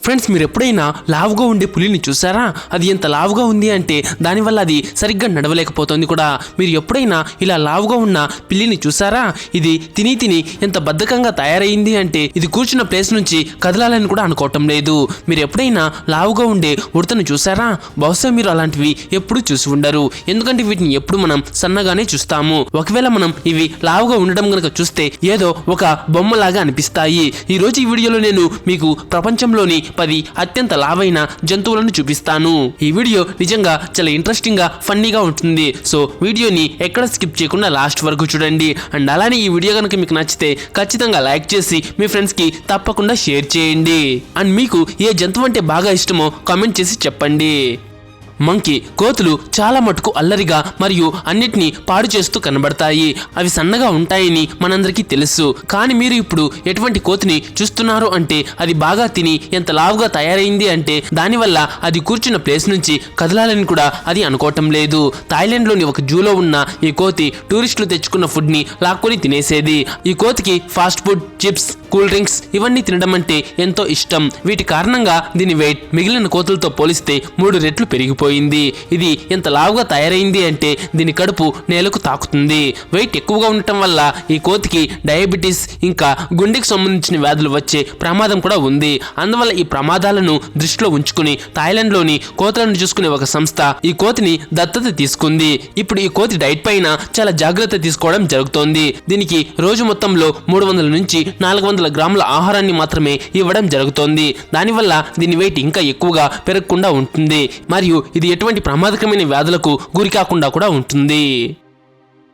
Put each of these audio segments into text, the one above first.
Friends, మీరు ఎప్పుడైనా లావుగా ఉండే పులిని చూసారా? అది ఎంత లావుగా ఉంది అంటే దానివల్ల అది సరిగ్గా నడవలేకపోతుంది కూడా. మీరు ఎప్పుడైనా ఇలా లావుగా ఉన్న పిల్లిని చూసారా? ఇది తిని ఎంత బద్ధకంగా తయారైంది అంటే ఇది కూర్చున్న ప్లేస్ నుంచి కదలాలని కూడా అనుకోవటం లేదు. మీరు ఎప్పుడైనా లావుగా ఉండే ఉడతను చూసారా? బహుశా మీరు అలాంటివి ఎప్పుడు చూసి ఉండరు, ఎందుకంటే వీటిని ఎప్పుడు మనం సన్నగానే చూస్తాము. ఒకవేళ మనం ఇవి లావుగా ఉండడం గనక చూస్తే ఏదో ఒక బొమ్మలాగా అనిపిస్తాయి. ఈ రోజు ఈ వీడియోలో నేను మీకు ప్రపంచంలోని 10 అత్యంత లావైన జంతువులను చూపిస్తాను. ఈ వీడియో నిజంగా చాలా ఇంట్రెస్టింగ్ గా ఫన్నీగా ఉంటుంది. సో వీడియోని ఎక్కడ స్కిప్ చేయకుండా లాస్ట్ వరకు చూడండి. అండ్ అలానే ఈ వీడియో కనుక మీకు నచ్చితే ఖచ్చితంగా లైక్ చేసి మీ ఫ్రెండ్స్ కి తప్పకుండా షేర్ చేయండి. అండ్ మీకు ఏ జంతువు అంటే బాగా ఇష్టమో కామెంట్ చేసి చెప్పండి. మంకీ, కోతులు చాలా మటుకు అల్లరిగా మరియు అన్నిటినీ పాడు చేస్తూ కనబడతాయి. అవి సన్నగా ఉంటాయని మనందరికీ తెలుసు. కానీ మీరు ఇప్పుడు ఎటువంటి కోతిని చూస్తున్నారు అంటే అది బాగా తిని ఎంత లావుగా తయారైంది అంటే దానివల్ల అది కూర్చున్న ప్లేస్ నుంచి కదలాలని కూడా అది అనుకోవటం లేదు. థాయిలాండ్ లోని ఒక జూలో ఉన్న ఈ కోతి టూరిస్టులు తెచ్చుకున్న ఫుడ్ ని లాక్కొని తినేసేది. ఈ కోతికి fast food, chips, cool drinks ఇవన్నీ తినడం అంటే ఎంతో ఇష్టం. వీటి కారణంగా దీని వెయిట్ మిగిలిన కోతులతో పోలిస్తే 3 రెట్లు పెరిగిపోయింది. ఇది ఎంత లావుగా తయారైంది అంటే దీని కడుపు నేలకు తాకుతుంది. వెయిట్ ఎక్కువగా ఉండటం వల్ల ఈ కోతికి డయాబెటీస్ ఇంకా గుండెకి సంబంధించిన వ్యాధులు వచ్చే ప్రమాదం కూడా ఉంది. అందువల్ల ఈ ప్రమాదాలను దృష్టిలో ఉంచుకుని థాయిలాండ్ లోని కోతులను చూసుకునే ఒక సంస్థ ఈ కోతిని దత్తత తీసుకుంది. ఇప్పుడు ఈ కోతి డైట్ పైన చాలా జాగ్రత్త తీసుకోవడం జరుగుతోంది. దీనికి రోజు మొత్తంలో 300 నుంచి 400 గ్రాముల ఆహారాన్ని మాత్రమే ఇవ్వడం జరుగుతోంది. దానివల్ల దీని వెయిట్ ఇంకా ఎక్కువగా పెరగకుండా ఉంటుంది మరియు ఇది ఎటువంటి ప్రమాదకరమైన వ్యాధులకు గురికాకుండా కూడా ఉంటుంది.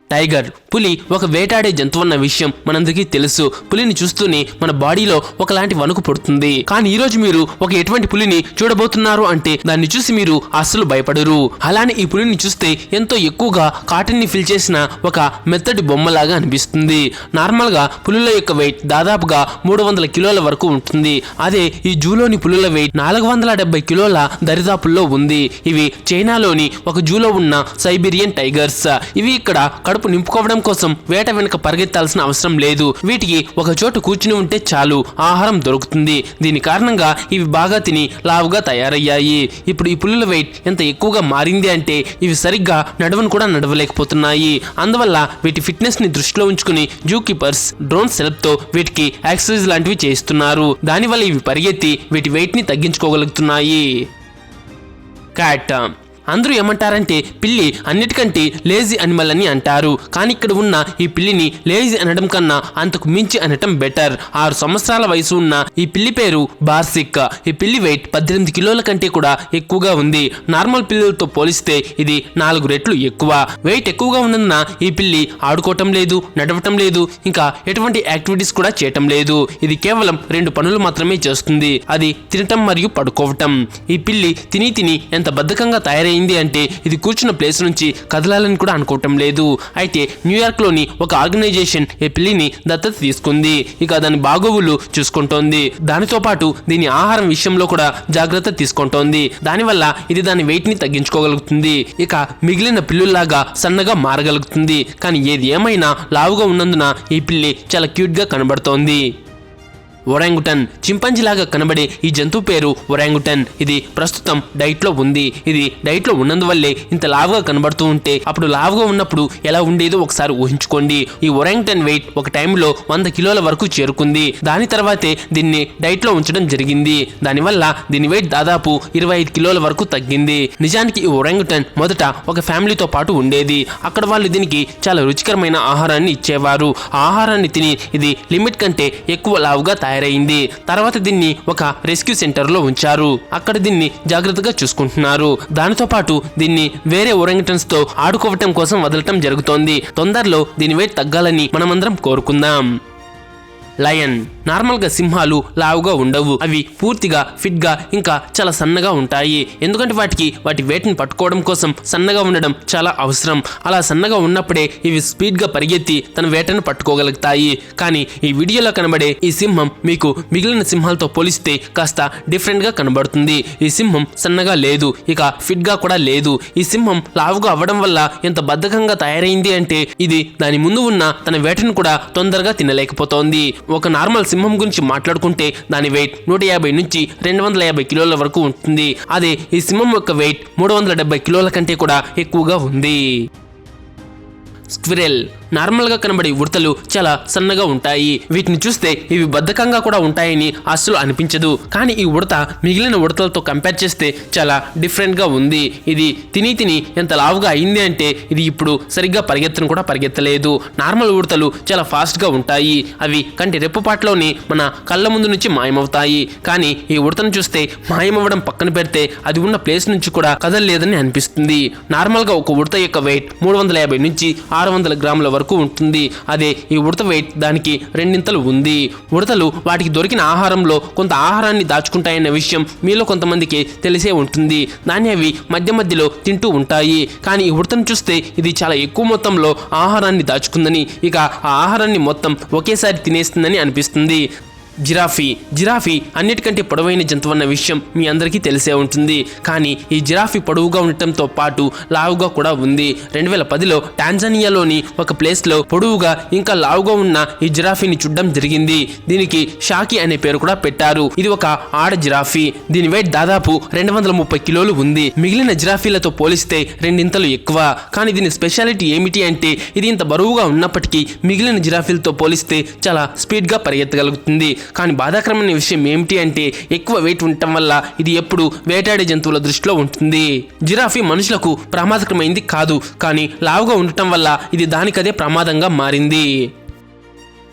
టైగర్, పులి ఒక వేటాడే జంతువు అన్న విషయం మనందరికీ తెలుసు. పులిని చూస్తూనే మన బాడీలో ఒకలాంటి వణుకు పుడుతుంది. కానీ ఈ రోజు మీరు ఒక ఎటువంటి పులిని చూడబోతున్నారు అంటే దాన్ని చూసి మీరు అస్సలు భయపడరు. అలానే ఈ పులిని చూస్తే ఎంతో ఎక్కువగా కాటన్ ని ఫిల్ చేసిన ఒక మెత్తటి బొమ్మలాగా అనిపిస్తుంది. నార్మల్ గా పులుల యొక్క వెయిట్ దాదాపుగా 300 కిలోల వరకు ఉంటుంది. అదే ఈ జూలోని పులుల వెయిట్ 470 కిలోల దరిదాపుల్లో ఉంది. ఇవి చైనాలోని ఒక జూలో ఉన్న సైబీరియన్ టైగర్స్. ఇవి ఇక్కడ కడుపు నింపుకోవడం కోసం వేట వెనుక పరిగెత్తాల్సిన అవసరం లేదు. వీటికి ఒక చోటు కూర్చుని ఉంటే చాలు, ఆహారం దొరుకుతుంది. దీని కారణంగా ఇవి బాగా తిని లావుగా తయారయ్యాయి. ఇప్పుడు ఈ పులుల వెయిట్ ఎంత ఎక్కువగా మారింది అంటే ఇవి సరిగ్గా నడవను కూడా నడవలేకపోతున్నాయి. అందువల్ల వీటి ఫిట్నెస్ ని దృష్టిలో ఉంచుకుని జూ కీపర్స్ డ్రోన్ సెల్ఫ్ తో వీటికి ఎక్సర్సైజ్ లాంటివి చేస్తున్నారు. దానివల్ల ఇవి పరిగెత్తి వీటి వెయిట్ ని తగ్గించుకోగలుగుతున్నాయి. క్యాట్, అందరూ ఏమంటారంటే పిల్లి అన్నిటికంటే లేజీ అనిమల్ అని అంటారు. కానీ ఇక్కడ ఉన్న ఈ పిల్లిని లేజీ అనడం కన్నా అంతకు మించి అనటం బెటర్. 6 సంవత్సరాల వయసు ఉన్న ఈ పిల్లి పేరు బార్సిక్. ఈ పిల్లి వెయిట్ 18 కిలోల కంటే కూడా ఎక్కువగా ఉంది. నార్మల్ పిల్లులతో పోలిస్తే ఇది 4 రెట్లు ఎక్కువ. వెయిట్ ఎక్కువగా ఉన్నందున ఈ పిల్లి ఆడుకోవటం లేదు, నడవటం లేదు, ఇంకా ఎటువంటి యాక్టివిటీస్ కూడా చేయటం లేదు. ఇది కేవలం 2 పనులు మాత్రమే చేస్తుంది. అది తినటం మరియు పడుకోవటం. ఈ పిల్లి తిని ఎంత బద్ధకంగా తయారైంది అంటే ఇది కూర్చున్న ప్లేస్ నుంచి కదలాలని కూడా అనుకోవటం లేదు. అయితే న్యూయార్క్ లోని ఒక ఆర్గనైజేషన్ ఈ పిల్లిని దత్తత తీసుకుంది. ఇక దాని బాగోగులు చూసుకుంటోంది. దానితో పాటు దీని ఆహారం విషయంలో కూడా జాగ్రత్త తీసుకుంటోంది. దానివల్ల ఇది దాని వెయిట్ ని తగ్గించుకోగలుగుతుంది. ఇక మిగిలిన పిల్లుల్లాగా సన్నగా మారగలుగుతుంది. కానీ ఏది ఏమైనా లావుగా ఉన్నందున ఈ పిల్లి చాలా క్యూట్ గా కనబడుతోంది. ఒరాంగుటన్, చింపాంజీ లాగా కనబడే ఈ జంతువు పేరు ఒరాంగుటన్. ఇది ప్రస్తుతం డైట్ లో ఉంది. ఇది డైట్ లో ఉన్నందువల్లే ఇంత లావుగా కనబడుతూ ఉంటే అప్పుడు లావుగా ఉన్నప్పుడు ఎలా ఉండేదో ఒకసారి ఊహించుకోండి. ఈ ఒరాంగుటన్ వెయిట్ ఒక టైంలో 100 కిలోల వరకు చేరుకుంది. దాని తర్వాతే దీన్ని డైట్ లో ఉంచడం జరిగింది. దానివల్ల దీని వెయిట్ దాదాపు 25 కిలోల వరకు తగ్గింది. నిజానికి ఈ ఒరాంగుటన్ మొదట ఒక ఫ్యామిలీతో పాటు ఉండేది. అక్కడ వాళ్ళు దీనికి చాలా రుచికరమైన ఆహారాన్ని ఇచ్చేవారు. ఆ ఆహారాన్ని తిని ఇది లిమిట్ కంటే ఎక్కువ లావుగా తయారైంది. తర్వాత దీన్ని ఒక రెస్క్యూ సెంటర్ లో ఉంచారు. అక్కడ దీన్ని జాగ్రత్తగా చూసుకుంటున్నారు. దానితో పాటు దీన్ని వేరే ఒరంగిటన్స్ తో ఆడుకోవటం కోసం వదలటం జరుగుతోంది. తొందరలో దీని వెయిట్ తగ్గాలని మనమందరం కోరుకుందాం. లయన్, నార్మల్ గా సింహాలు లావుగా ఉండవు. అవి పూర్తిగా ఫిట్ గా ఇంకా చాలా సన్నగా ఉంటాయి. ఎందుకంటే వాటి వేటను పట్టుకోవడం కోసం సన్నగా ఉండడం చాలా అవసరం. అలా సన్నగా ఉన్నప్పుడే ఇవి స్పీడ్ గా పరిగెత్తి తన వేటను పట్టుకోగలుగుతాయి. కానీ ఈ వీడియోలో కనబడే ఈ సింహం మీకు మిగిలిన సింహాలతో పోలిస్తే కాస్త డిఫరెంట్ గా కనబడుతుంది. ఈ సింహం సన్నగా లేదు, ఇక ఫిట్ గా కూడా లేదు. ఈ సింహం లావుగా అవ్వడం వల్ల ఎంత బద్ధకంగా తయారైంది అంటే ఇది దాని ముందు ఉన్న తన వేటను కూడా తొందరగా తినలేకపోతోంది. ఒక నార్మల్ సింహం గురించి మాట్లాడుకుంటే దాని వెయిట్ 150 నుంచి 250 కిలోల వరకు ఉంటుంది. అదే ఈ సింహం యొక్క వెయిట్ 370 కిలోల కంటే కూడా ఎక్కువగా ఉంది. స్క్విరెల్ నార్మల్గా కనబడే ఉడతలు చాలా సన్నగా ఉంటాయి. వీటిని చూస్తే ఇవి బద్ధకంగా కూడా ఉంటాయని అస్సలు అనిపించదు. కానీ ఈ ఉడత మిగిలిన ఉడతలతో కంపేర్ చేస్తే చాలా డిఫరెంట్గా ఉంది. ఇది తిని ఎంత లావుగా అయింది అంటే ఇది ఇప్పుడు సరిగ్గా కూడా పరిగెత్తలేదు. నార్మల్ ఉడతలు చాలా ఫాస్ట్గా ఉంటాయి. అవి కంటి రెప్పపాట్లోని మన కళ్ళ ముందు నుంచి మాయమవుతాయి. కానీ ఈ ఉడతను చూస్తే మాయమవ్వడం పక్కన పెడితే అది ఉన్న ప్లేస్ నుంచి కూడా కదలలేదని అనిపిస్తుంది. నార్మల్గా ఒక ఉడత యొక్క వెయిట్ 350 నుంచి 600 గ్రాముల వరకు ఉంటుంది. అదే ఈ ఉడత వెయిట్ దానికి రెండింతలు ఉంది. ఉడతలు వాటికి దొరికిన ఆహారంలో కొంత ఆహారాన్ని దాచుకుంటాయన్న విషయం మీలో కొంతమందికి తెలిసే ఉంటుంది. దాన్ని అవి మధ్య మధ్యలో తింటూ ఉంటాయి. కానీ ఈ ఉడతను చూస్తే ఇది చాలా ఎక్కువ మొత్తంలో ఆహారాన్ని దాచుకుందని, ఇక ఆ ఆహారాన్ని మొత్తం ఒకేసారి తినేస్తుందని అనిపిస్తుంది. జిరాఫీ అన్నిటికంటే పొడవైన జంతువు అన్న విషయం మీ అందరికీ తెలిసే ఉంటుంది. కానీ ఈ జిరాఫీ పొడవుగా ఉండటంతో పాటు లావుగా కూడా ఉంది. 2010లో టాంజానియాలోని ఒక ప్లేస్లో పొడవుగా ఇంకా లావుగా ఉన్న ఈ జిరాఫీని చూడడం జరిగింది. దీనికి షాకి అనే పేరు కూడా పెట్టారు. ఇది ఒక ఆడ జిరాఫీ. దీని వెయిట్ దాదాపు 230 కిలోలు ఉంది. మిగిలిన జిరాఫీలతో పోలిస్తే రెండింతలు ఎక్కువ. కానీ దీని స్పెషాలిటీ ఏమిటి అంటే ఇది ఇంత బరువుగా ఉన్నప్పటికీ మిగిలిన జిరాఫీలతో పోలిస్తే చాలా స్పీడ్గా పరిగెత్తగలుగుతుంది. కానీ బాధాకరమైన విషయం ఏమిటి అంటే ఎక్కువ వెయిట్ ఉండటం వల్ల ఇది ఎప్పుడు వేటాడే జంతువుల దృష్టిలో ఉంటుంది. జిరాఫీ మనుషులకు ప్రమాదకరమైంది కాదు, కానీ లావుగా ఉండటం వల్ల ఇది దానికదే ప్రమాదంగా మారింది.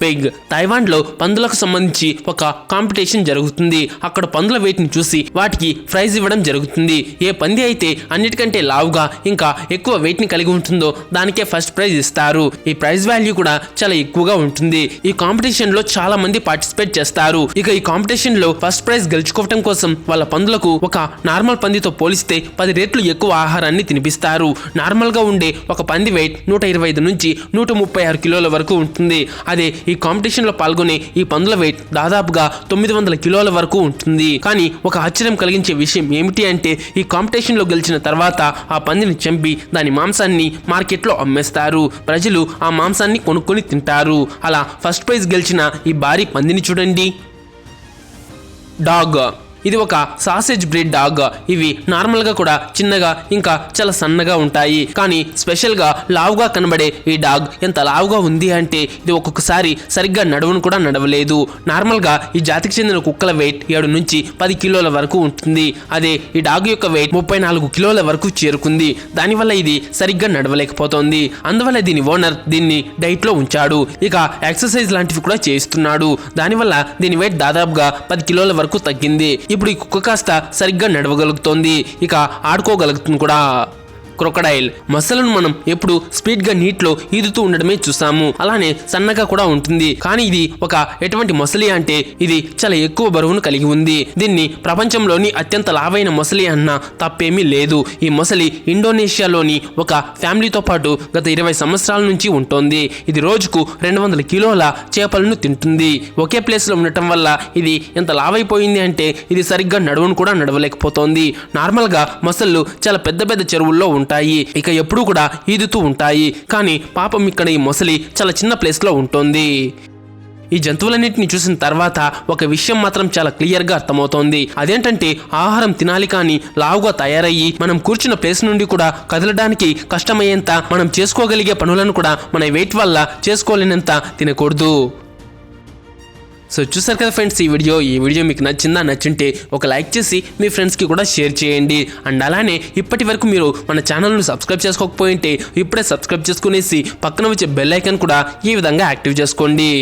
పెగ్ తైవాన్లో పందులకు సంబంధించి ఒక కాంపిటీషన్ జరుగుతుంది. అక్కడ పందుల వెయిట్ని చూసి వాటికి ప్రైజ్ ఇవ్వడం జరుగుతుంది. ఏ పంది అయితే అన్నిటికంటే లావుగా ఇంకా ఎక్కువ వెయిట్ని కలిగి ఉంటుందో దానికే ఫస్ట్ ప్రైజ్ ఇస్తారు. ఈ ప్రైజ్ వాల్యూ కూడా చాలా ఎక్కువగా ఉంటుంది. ఈ కాంపిటీషన్లో చాలా మంది పార్టిసిపేట్ చేస్తారు. ఇక ఈ కాంపిటీషన్లో ఫస్ట్ ప్రైజ్ గెలుచుకోవడం కోసం వాళ్ళ పందులకు ఒక నార్మల్ పందితో పోలిస్తే 10 రెట్లు ఎక్కువ ఆహారాన్ని తినిపిస్తారు. నార్మల్గా ఉండే ఒక పంది వెయిట్ 125 నుంచి 136 కిలోల వరకు ఉంటుంది. అదే ఈ కాంపిటీషన్ లో పాల్గొనే ఈ పందుల వెయిట్ దాదాపుగా 900 కిలోల వరకు ఉంటుంది. కానీ ఒక ఆశ్చర్యం కలిగించే విషయం ఏమిటి అంటే ఈ కాంపిటీషన్ లో గెలిచిన తర్వాత ఆ పందిని చంపి దాని మాంసాన్ని మార్కెట్లో అమ్మేస్తారు. ప్రజలు ఆ మాంసాన్ని కొనుక్కొని తింటారు. అలా ఫస్ట్ ప్రైజ్ గెలిచిన ఈ భారీ పందిని చూడండి. డాగ్ ఇది ఒక సాసేజ్ బ్రీడ్ డాగ్. ఇవి నార్మల్గా కూడా చిన్నగా ఇంకా చాలా సన్నగా ఉంటాయి. కానీ స్పెషల్గా లావుగా కనబడే ఈ డాగ్ ఎంత లావుగా ఉంది అంటే ఇది ఒక్కొక్కసారి సరిగ్గా నడవను కూడా నడవలేదు. నార్మల్గా ఈ జాతికి చెందిన కుక్కల వెయిట్ 7 నుంచి 10 కిలోల వరకు ఉంటుంది. అదే ఈ డాగ్ యొక్క వెయిట్ 34 కిలోల వరకు చేరుకుంది. దానివల్ల ఇది సరిగ్గా నడవలేకపోతోంది. అందువల్ల దీని ఓనర్ దీన్ని డైట్లో ఉంచాడు. ఇక ఎక్సర్సైజ్ లాంటివి కూడా చేయిస్తున్నాడు. దానివల్ల దీని వెయిట్ దాదాపుగా 10 కిలోల వరకు తగ్గింది. ఇప్పుడు ఈ కుక్క కాస్త సరిగ్గా నడవగలుగుతోంది, ఇక ఆడుకోగలుగుతుంది కూడా. క్రొకడైల్ మొసలను మనం ఎప్పుడు స్పీడ్గా నీటిలో ఈదుతూ ఉండడమే చూసాము. అలానే సన్నగా కూడా ఉంటుంది. కానీ ఇది ఒక ఎటువంటి మొసలి అంటే ఇది చాలా ఎక్కువ బరువును కలిగి ఉంది. దీన్ని ప్రపంచంలోని అత్యంత లావైన మొసలి అన్న తప్పేమీ లేదు. ఈ మొసలి ఇండోనేషియాలోని ఒక ఫ్యామిలీతో పాటు గత 20 సంవత్సరాల నుంచి ఉంటుంది. ఇది రోజుకు 200 కిలోల చేపలను తింటుంది. ఒకే ప్లేస్లో ఉండటం వల్ల ఇది ఎంత లావైపోయింది అంటే ఇది సరిగ్గా నడవను కూడా నడవలేకపోతోంది. నార్మల్గా మొసళ్ళు చాలా పెద్ద పెద్ద చెరువుల్లో ఉంటాయి, ఇక ఎప్పుడు కూడా ఈదుతూ ఉంటాయి. కానీ పాపం ఇక్కడ ఈ మొసలి చాలా చిన్న ప్లేస్ లో ఉంటుంది. ఈ జంతువులన్నింటినీ చూసిన తర్వాత ఒక విషయం మాత్రం చాలా క్లియర్గా అర్థమవుతోంది. అదేంటంటే ఆహారం తినాలి కానీ లావుగా తయారయ్యి మనం కూర్చున్న ప్లేస్ నుండి కూడా కదలడానికి కష్టమయ్యేంత మనం చేసుకోగలిగే పనులను కూడా మన వెయిట్ వల్ల చేసుకోలేనంత తినకూడదు. సో చూసారు కదా ఫ్రెండ్స్, ఈ వీడియో మీకు నచ్చుంటే ఒక లైక్ చేసి మీ ఫ్రెండ్స్కి కూడా షేర్ చేయండి. అండ్ అలానే ఇప్పటి వరకు మీరు మన ఛానల్ను సబ్స్క్రైబ్ చేసుకోకపోయింటే ఇప్పుడే సబ్స్క్రైబ్ చేసుకునేసి పక్కన వచ్చే బెల్ ఐకాన్ కూడా ఈ విధంగా యాక్టివ్ చేసుకోండి.